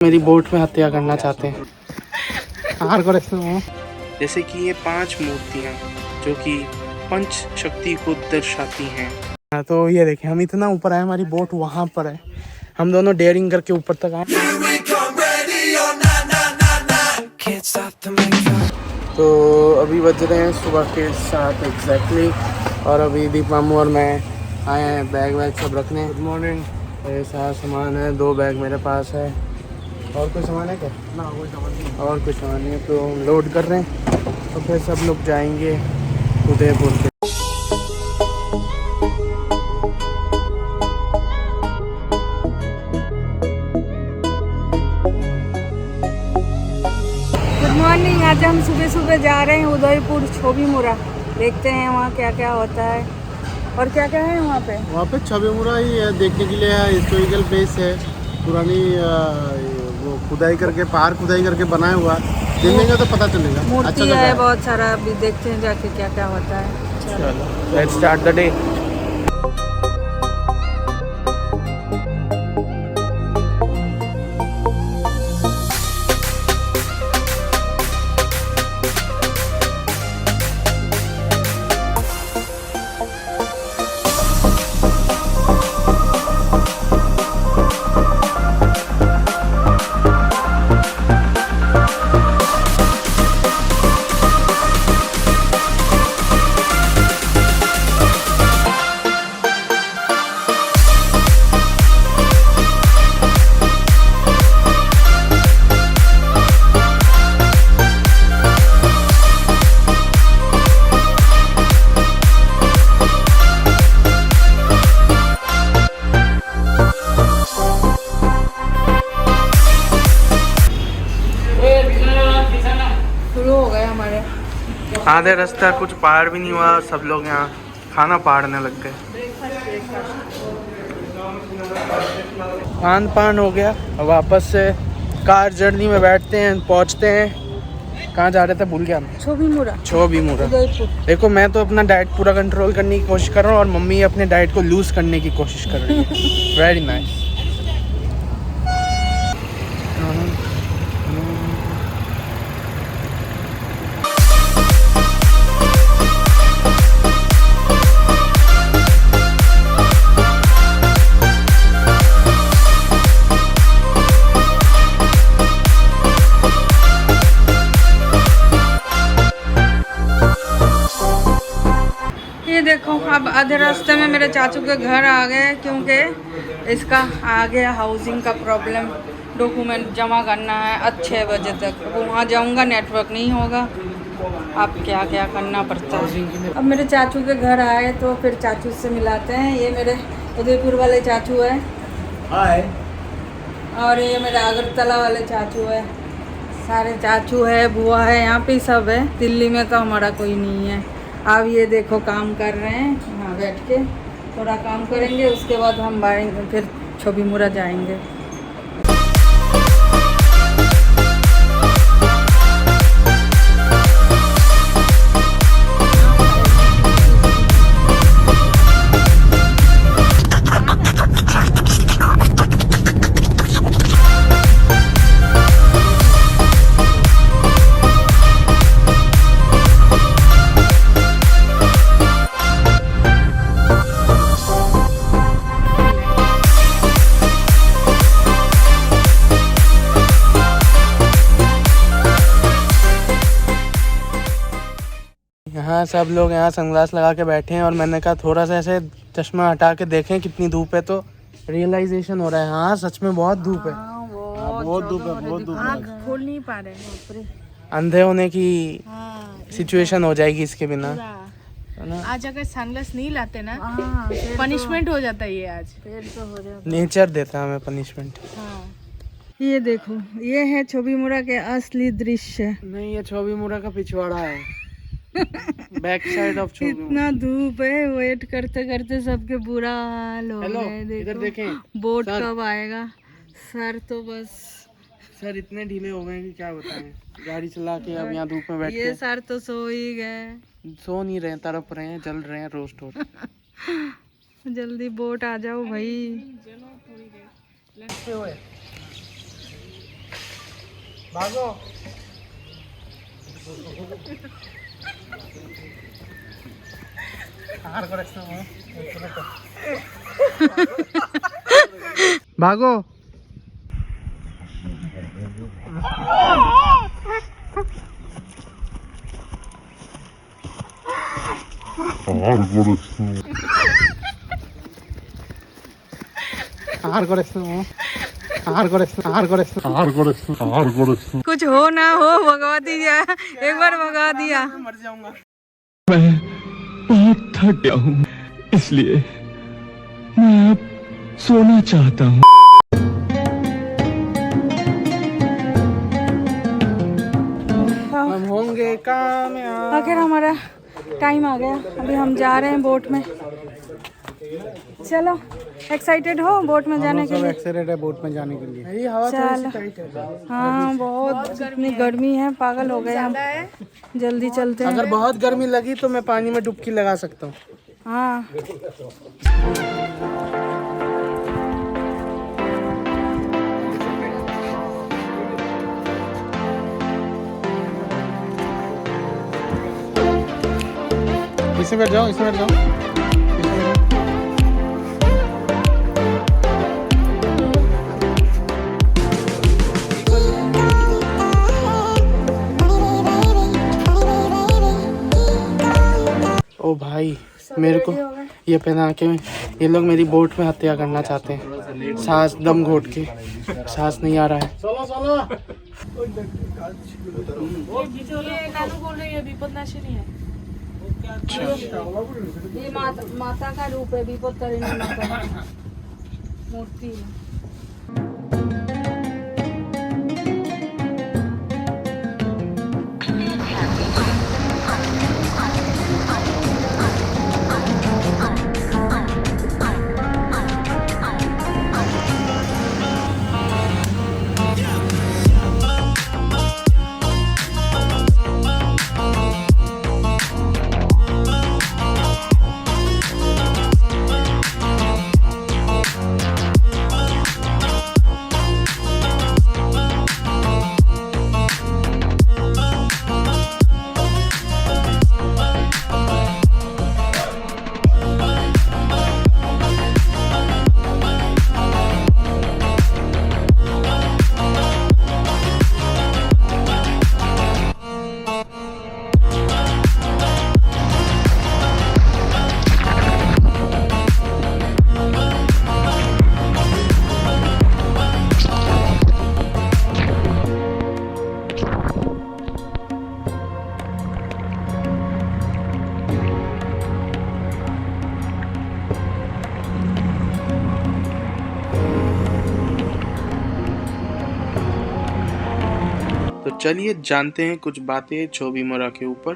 मेरी बोट में हत्या करना चाहते हैं। जैसे कि ये 5 मूर्तियाँ जो कि पंच शक्ति को दर्शाती हैं। हाँ, तो ये देखें, हम इतना ऊपर आए, हमारी बोट वहाँ पर है। हम दोनों डेयरिंग करके ऊपर तक आए। तो अभी बज रहे हैं सुबह के 7 एग्जैक्टली, और अभी दीप मामू और मैं आए हैं बैग वैग सब रखने। Good morning. मेरे साथ सामान है, 2 बैग मेरे पास है। और कोई सामान है क्या? ना, कोई सामान नहीं। और कुछ सामान नहीं है, तो हम लोड कर रहे हैं, तो फिर सब लोग जाएंगे उदयपुर के। Good morning. आज हम सुबह सुबह जा रहे हैं उदयपुर छोबीमुरा। देखते हैं वहाँ क्या क्या होता है और क्या क्या है वहाँ पे। छोबीमुरा ही है, देखने के लिए है, हिस्टोरिकल प्लेस है। पुरानी वो खुदाई करके, पहाड़ खुदाई करके बनाया हुआ, देखेंगे तो पता चलेगा। मूर्ति अच्छा है बहुत सारा, अभी देखते हैं जाके क्या क्या होता है। चलो लेट्स स्टार्ट द डे। आधे रास्ता कुछ पहाड़ भी नहीं हुआ, सब लोग यहाँ खाना पहाड़ने लग गए। खान पान हो गया, वापस से कार जर्नी में बैठते हैं, पहुँचते हैं। कहाँ जा रहे थे भूल गया। छोबीमुरा। देखो, मैं तो अपना डाइट पूरा कंट्रोल करने की कोशिश कर रहा हूँ और मम्मी अपने डाइट को लूज करने की कोशिश कर रही है। Very nice. देखो, अब आधे रास्ते में मेरे चाचू के घर आ गए, क्योंकि इसका आ गया हाउसिंग का प्रॉब्लम। डॉक्यूमेंट जमा करना है 6 बजे तक। अब वहाँ जाऊँगा, नेटवर्क नहीं होगा। अब क्या क्या करना पड़ता है। अब मेरे चाचू के घर आए तो फिर चाचू से मिलाते हैं। ये मेरे उदयपुर वाले चाचू है। हाय। और ये मेरे अगरतला वाले चाचू है। सारे चाचू है, बुआ है, यहाँ पे सब है। दिल्ली में तो हमारा कोई नहीं है। अब ये देखो काम कर रहे हैं, यहाँ बैठ के थोड़ा काम करेंगे, उसके बाद हम फिर छोबीमुरा जाएंगे। यहाँ सब लोग यहाँ सनग्लास लगा के बैठे हैं और मैंने कहा थोड़ा सा ऐसे चश्मा हटा के देखें कितनी धूप है, तो रियलाइजेशन हो रहा है। हाँ, सच में बहुत धूप है। बहुत धूप है, बहुत धूप है। खोल नहीं पा रहे, अंधे होने की सिचुएशन हो जाएगी इसके बिना। आज अगर सनग्लास नहीं लाते ना, पनिशमेंट हो जाता है। ये आज फिर तो हो जाता, नेचर देता है हमें पनिशमेंट। ये देखो, ये है छोबीमुरा के असली दृश्य। नहीं, ये छोबीमुरा का पिछवाड़ा है। Back side of Chhabimura. इतना धूप है, वेट करते करते सबके बुरा हाल हो गया। इधर देखें, बोट कब आएगा। सर तो बस, सर इतने ढीले हो गए कि क्या बताएं। गाड़ी चला के अब यहाँ धूप में बैठ ये सर तो सो ही गए। सो नहीं रहे, तड़प रहे हैं, जल रहे हैं, रोस्ट हो रहे हैं। जल्दी बोट आ जाओ भाई। भागो। भागो। कुछ हो ना हो भगा दिया, एक बार भगा दिया। मर जाऊंगा। मैं बहुत थक गया हूँ, इसलिए मैं अब सोना चाहता हूँ। हम होंगे कामयाब। आखिर हमारा टाइम आ गया, अभी हम जा रहे हैं बोट में। चलो, एक्साइटेड हो बोट में जाने के लिए? एक्साइटेड है बोट में जाने के लिए। ये हवा थोड़ी सी टाइट है। हाँ, बहुत इतनी गर्मी है, पागल हो गए हम। जल्दी चलते हैं। अगर बहुत गर्मी लगी तो मैं पानी में डुबकी लगा सकता हूँ। हाँ, इसमें बैठ जाओ, इसमें बैठ जाओ। ओ भाई, मेरे को ये पहना के ये लोग मेरी बोट में हत्या करना चाहते हैं। सांस दम घोट के, सांस नहीं आ रहा है। ये माता का रूप है, विपत्तारिणी माता मूर्ति है। तो चलिए जानते हैं कुछ बातें छोबीमुरा के ऊपर।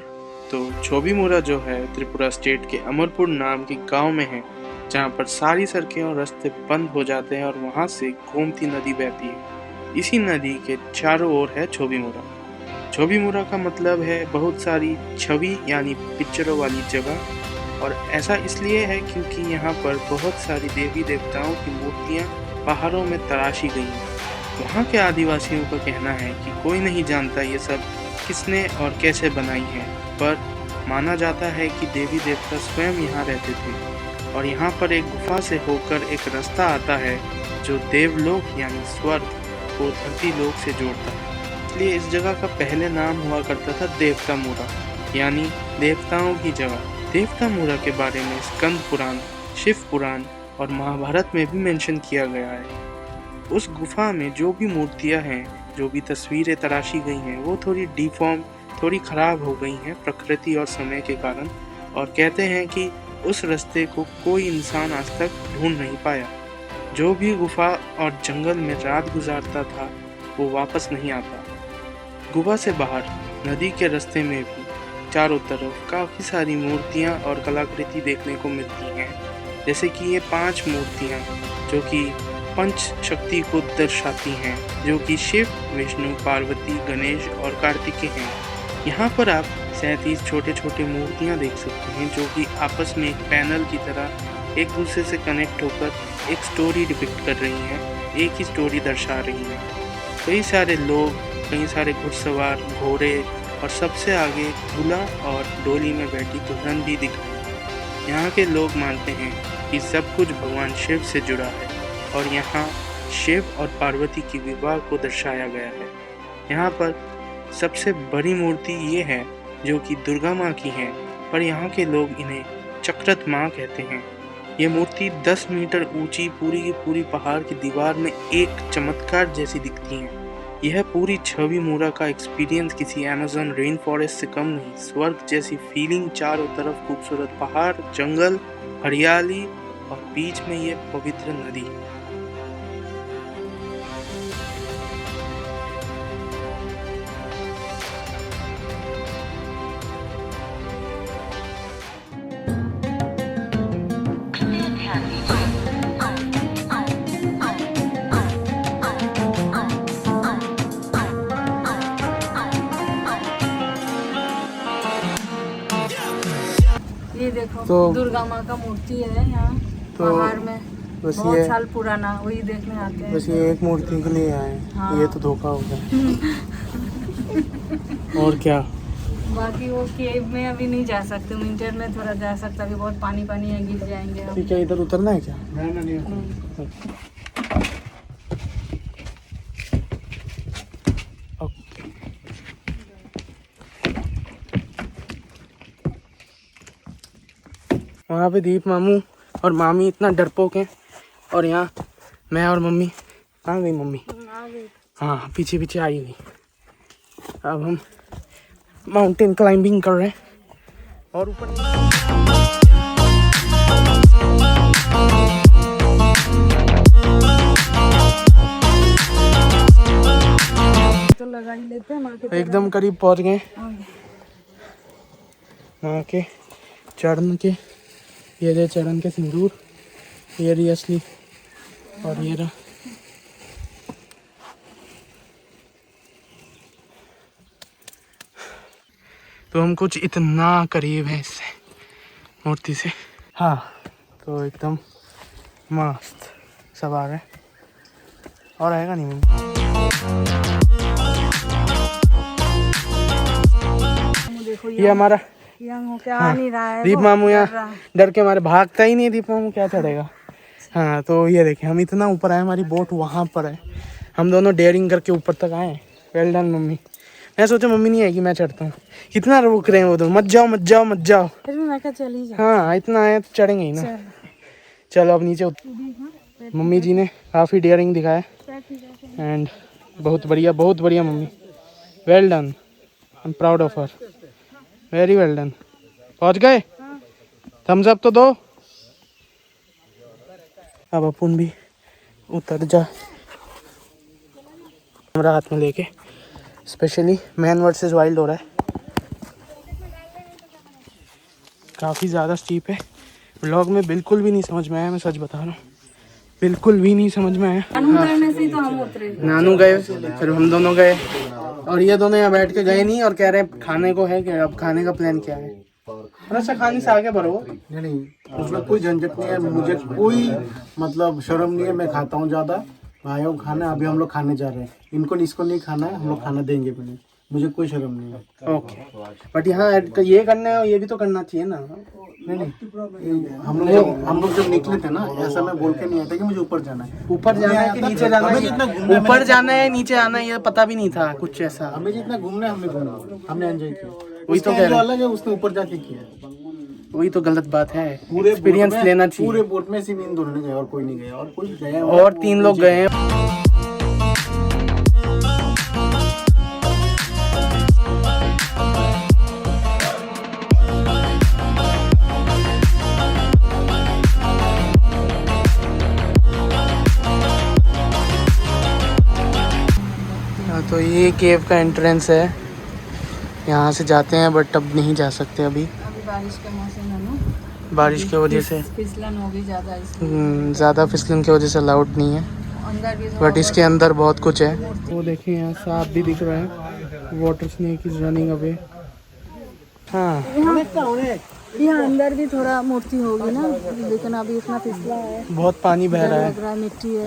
तो छोबीमुरा जो है त्रिपुरा स्टेट के अमरपुर नाम के गांव में है, जहां पर सारी सड़कें और रास्ते बंद हो जाते हैं और वहां से गोमती नदी बहती है। इसी नदी के चारों ओर है छोबीमुरा। छोबीमुरा का मतलब है बहुत सारी छवि यानी पिक्चरों वाली जगह, और ऐसा इसलिए है क्योंकि यहाँ पर बहुत सारी देवी देवताओं की मूर्तियाँ पहाड़ों में तराशी गई हैं। वहाँ के आदिवासियों का कहना है कि कोई नहीं जानता ये सब किसने और कैसे बनाई है, पर माना जाता है कि देवी देवता स्वयं यहाँ रहते थे और यहाँ पर एक गुफा से होकर एक रास्ता आता है जो देवलोक यानी स्वर्ग को धरती लोक से जोड़ता है। इसलिए इस जगह का पहले नाम हुआ करता था देवतामुरा, यानी देवताओं की जगह। देवतामुरा के बारे में स्कंद पुराण, शिव पुराण और महाभारत में भी मेंशन किया गया है। उस गुफा में जो भी मूर्तियां हैं, जो भी तस्वीरें तराशी गई हैं, वो थोड़ी डिफॉर्म, थोड़ी खराब हो गई हैं प्रकृति और समय के कारण, और कहते हैं कि उस रास्ते को कोई इंसान आज तक ढूंढ नहीं पाया। जो भी गुफा और जंगल में रात गुजारता था वो वापस नहीं आता। गुफा से बाहर नदी के रास्ते में भी चारों तरफ काफ़ी सारी मूर्तियां और कलाकृति देखने को मिलती हैं, जैसे कि ये 5 मूर्तियां जो कि पंच शक्ति को दर्शाती हैं, जो कि शिव, विष्णु, पार्वती, गणेश और कार्तिकेय हैं। यहाँ पर आप 37 छोटे छोटे मूर्तियाँ देख सकते हैं जो कि आपस में एक पैनल की तरह एक दूसरे से कनेक्ट होकर एक स्टोरी डिपिक्ट कर रही हैं, एक ही स्टोरी दर्शा रही हैं। कई सारे लोग कई सारे घुड़सवार, घोड़े और सबसे आगे दूल्हा और डोली में बैठी दुल्हन भी दिखाई। यहाँ के लोग मानते हैं कि सब कुछ भगवान शिव से जुड़ा है और यहाँ शिव और पार्वती की विवाह को दर्शाया गया है। यहाँ पर सबसे बड़ी मूर्ति ये है जो कि दुर्गा माँ की है, पर यहाँ के लोग इन्हें चक्रत माँ कहते हैं। ये मूर्ति 10 मीटर ऊंची पूरी की पूरी पहाड़ की दीवार में एक चमत्कार जैसी दिखती है। यह पूरी छवि मूरा का एक्सपीरियंस किसी अमेज़न रेन फॉरेस्ट से कम नहीं। स्वर्ग जैसी फीलिंग, चारों तरफ खूबसूरत पहाड़, जंगल, हरियाली और बीच में ये पवित्र नदी। ये देखो तो दुर्गा माँ का मूर्ति है यहाँ तो पहाड़ में, बस बहुत ये साल पुराना, वही देखने आते हैं। बस ये एक मूर्ति के लिए आए। हाँ। ये तो धोखा हो गया। और क्या, बाकी वो केव में अभी नहीं जा सकते, विंटर में थोड़ा जा सकते, अभी बहुत पानी पानी है, गिर जाएंगे हम। ठीक है, इधर उतरना है क्या? नहीं। वहाँ पे दीप मामू और मामी इतना डरपोक हैं, और यहाँ मैं और मम्मी, कहाँ गई मम्मी? हाँ, पीछे पीछे आई हुई। अब हम माउंटेन क्लाइंबिंग कर रहे हैं और ऊपर तो लगा ही लेते हैं माँ के एकदम करीब पहुँच गए माँ के चरण के। ये रहे चरण के सिंदूर, ये रही असली, और ये रहा। तो हम कुछ इतना करीब हैं इससे, मूर्ति से। हाँ, तो एकदम मस्त सवार है, और आएगा नहीं मम्मी। देखो ये हमारा यंग हो क्या आ नहीं रहा है, दीप वो मामू कर यहाँ रहा है। डर के हमारे भागता ही नहीं है। दीप मामू क्या चढ़ेगा। हाँ, तो ये देखें, हम इतना ऊपर आए, हमारी बोट वहाँ पर है, हम दोनों डेयरिंग करके ऊपर तक आए। Well done mummy. मैं सोचा मम्मी नहीं आएगी, मैं चढ़ता हूँ। कितना रोक रहे हैं वो, तो मत जाओ मत जाओ मत जाओ। फिर भी मैं क्या चल ही जा। हाँ, इतना आए तो चढ़ेंगे ही ना। चल। चलो अब नीचे मम्मी जी ने काफ़ी डेयरिंग दिखाया एंड बहुत बढ़िया mummy. Well done, I am proud of her, very well done. पहुँच गए, थम्स अप तो दो। अब अपन भी उतर जा, कैमरा हाथ में लेके। स्पेशली मैन वर्सेस वाइल्ड हो रहा है, काफ़ी ज़्यादा स्टीप है। व्लॉग में बिल्कुल भी नहीं समझ में आया, मैं सच बता रहा हूँ, बिल्कुल भी नहीं समझ में आया। उतरने से ही तो हम उतरे। नानू गए, फिर हम दोनों गए, और ये दोनों यहाँ बैठ के गए नहीं, और कह रहे हैं खाने को है क्या। अब खाने का प्लान क्या है? थोड़ा सा खाने से आगे बढ़ो। नहीं, उसमें कोई झंझट नहीं है, मुझे कोई मतलब शर्म नहीं है, मैं खाता हूँ ज़्यादा। आया हूँ खाना, अभी हम लोग खाने जा रहे हैं। इनको इसको नहीं खाना है, हम लोग खाना देंगे भी नहीं, मुझे कोई शर्म नहीं है। ओके, बट यहाँ ये करना है, ये भी तो करना चाहिए ना। नहीं, हम लोग जब निकले थे ना, ऐसा मैं बोल के नहीं आता कि मुझे ऊपर जाना है। ऊपर जाना है कि नीचे जाना है? ऊपर जाना है नीचे आना है, ये पता भी नहीं था कुछ ऐसा। हमें जितना घूमना है हमने घूमा, हमने एंजॉय किया। वही तो उसका कह रहा हूँ। अलग है, उसने ऊपर जाके किया। वही तो गलत बात है, पूरे एक्सपीरियंस बोट में- लेना चाहिए। पूरे बोट में सिर्फ इन दोनों ने गए और कोई नहीं गया, और कोई गया और 3 लोग गए हैं। तो ये केव का एंट्रेंस है, यहाँ से जाते हैं, बट अब नहीं जा सकते अभी बारिश का मौसम है ना, बारिश की वजह से। फिसलन होगी ज़्यादा इसमें, ज़्यादा फिसलन की वजह से अलाउड नहीं है, अंदर भी बट इसके अंदर बहुत कुछ है। वो देखें, यहाँ सांप भी दिख रहा है, water snake is running away. हाँ, यहाँ अंदर भी थोड़ा मूर्ति होगी ना, लेकिन अभी इतना फिसला है, बहुत पानी बह रहा लग रहा है मिट्टी है।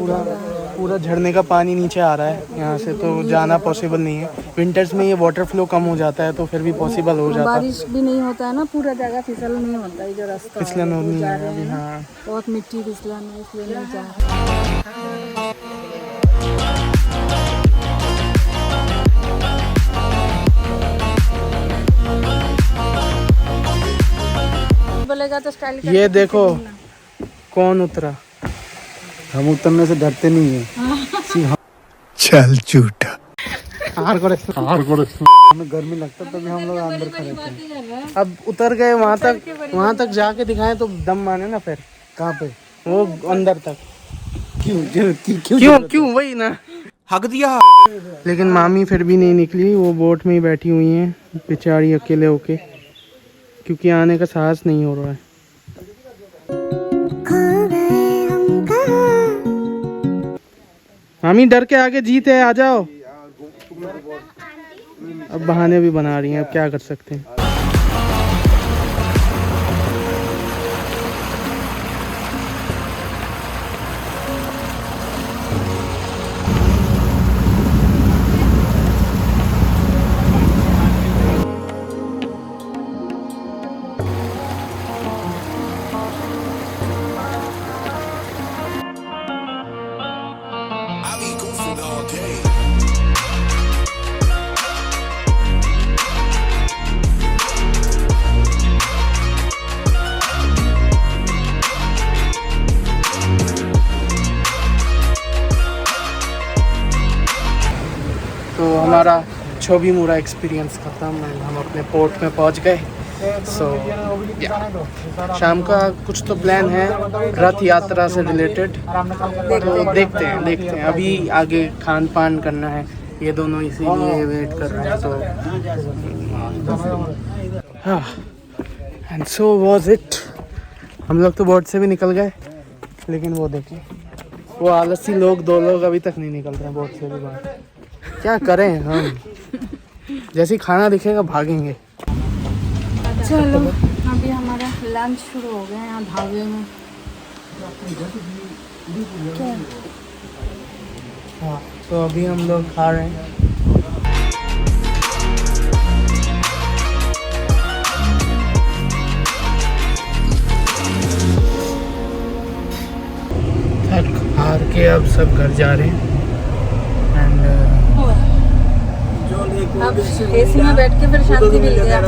पूरा झरने का पानी नीचे आ रहा है यहाँ से, तो जाना पॉसिबल नहीं है। विंटर्स में ये वाटर फ्लो कम हो जाता है तो फिर भी पॉसिबल हो जाता है। बारिश भी नहीं होता है ना, पूरा जगह फिसल नहीं होता है, जो रास्ता फिसलन है, नहीं जा है रहे अभी। हैं ना, हाँ बहुत मिट्टी फिसलन है, इसलिए नहीं जा रहे। बोलेगा तो स्टाइल करके ये देखो पीछे कौन उतरा। हम उतरने से डरते नहीं है। चल झूठा। हार करे हमें गर्मी लगता है तभी हम लोग अंदर खड़े थे। घूमना। अब उतर गए वहाँ तक जाके दिखाएं तो दम माने ना फिर। कहाँ पे? वो अंदर तक क्यों क्यों वही ना। हक दिया। लेकिन मामी फिर भी नहीं निकली, वो बोट में ही बैठी हुई हैं बेचारी अकेले होके, क्योंकि आने का साहस नहीं हो रहा है। मामी डर के आगे जीत है, आ जाओ। अब बहाने भी बना रही हैं, अब क्या कर सकते हैं। तो हमारा छोबीमुरा एक्सपीरियंस ख़त्म, हम अपने पोर्ट में पहुंच गए। सो शाम का कुछ तो प्लान है रथ यात्रा से रिलेटेड, तो देखते हैं। अभी आगे खान पान करना है, ये दोनों इसीलिए वेट कर रहे हैं। तो एंड सो वाज इट। हम लोग तो बोट से भी निकल गए, लेकिन वो देखिए वो आलसी लोग, 2 लोग अभी तक नहीं निकल रहे हैं बोट से भी बाहर। क्या करें हम, जैसे ही खाना दिखेगा भागेंगे। चलो अभी हमारा लंच शुरू हो गया यहाँ ढाबे में। क्या? हाँ तो अभी हम लोग खा रहे हैं। थक हार के अब सब घर जा रहे हैं। एंड अब एसी में बैठ के फिर शांति मिल गया।